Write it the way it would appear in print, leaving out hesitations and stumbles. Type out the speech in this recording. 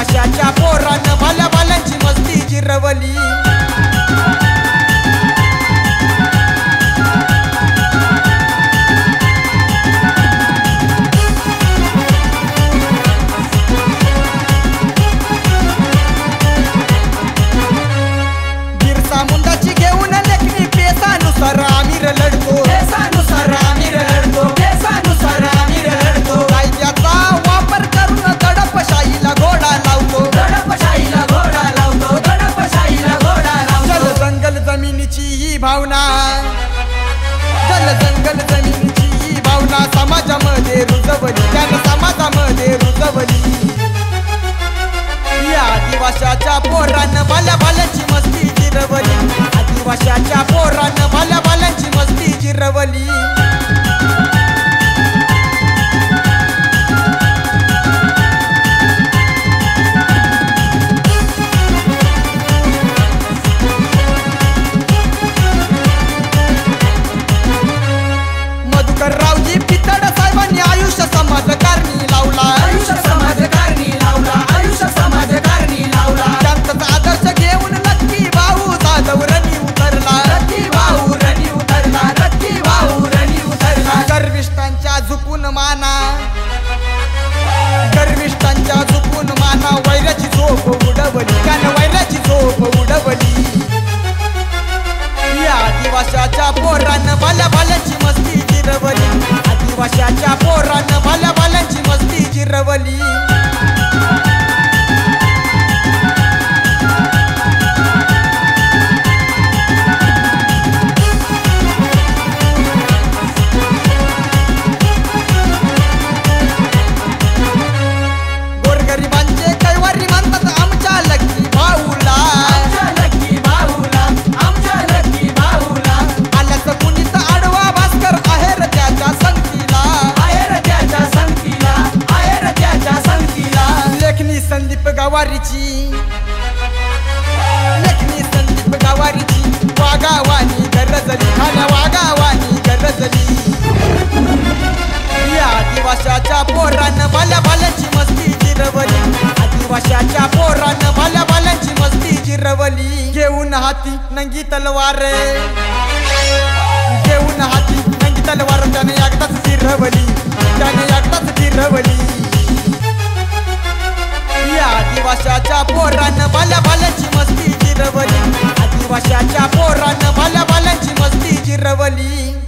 आदिवाशाच्या पोरानं भल्या भाल्यांची मस्ती जिरवली। बिरसा मुंडाची घेऊन लेखणी पेसानुसार आमिर लढतो, पेसानुसार आमिर लढतो, पेसानुसार आमिर लढतो। कायद्याचा वापर करून दडपशाहीला घोडा लावतो, दडपशाहीला घोडा लावतो, दडपशाहीला घोडा लावतो। जल जंगल जमिनीची ही भावना, जल जंगल जमिनीची ही भावना समाजामध्ये रुजवली, त्यानं समाजामध्ये रुजवली। या आदिवाशाच्या पोरानं भल्या भाल्यांची मस्ती जिरवली, आदिवाशाच्या पोरानं भल्या भाल्यांची मस्ती जिरवली। मधुकररावजी पिचड साहेबांनी आयुष्य समाजकारणी लावला, आयुष्य समाजकारणी लावला, आयुष्य समाजकारणी लावला। त्यांचाच आदर्श घेऊन नक्की भाऊ जाधव रणी उतरला, नक्की भाऊ रणी उतरला, नक्की भाऊ रणी उतरला। गर्विष्ठांच्या झुकून माना, गर्विष्ठांच्या झुकून माना, वैराची झोप उडवली, त्यानं वैराची झोप उडवली। या आदिवाशाच्या पोरानं भल्या भाल्यांची मस्ती जिरवली, आदिवाशाच्या पोरानं भल्या भाल्यांची मस्ती जिरवली। गोरगरिबांचे कैवारी म्हणतात आमच्या लकी भाऊला, आमच्या लकी भाऊला, आमच्या लकी भाऊला। आल्याचं कुणीच आडवा भास्कर आहेर त्याच्या संगतीला, आहेर त्याच्या संगतीला, आहेर त्याच्या संगतीला। लेखनी संदीप गवारीची, लेखनी संदीप गवारीची वागावानी गरजली, खाण्या वागावानी गरजली। या आदिवाशाच्या पोरानं भल्या भाल्यांची मस्ती जिरवली, आदिवाशाच्या पोरानं भल्या भाल्यांची मस्ती जिरवली। घेऊन हाती नंगी तलवार, घेऊन हाती नंगी तलवार, त्याने एकदाच जिरवली, त्याने एकदाच जिरवली। या आदिवाशाच्या पोरानं भल्या भाल्यांची मस्ती जिरवली, आदिवाशाच्या पोरानं भल्या भाल्यांची मस्ती जिरवली।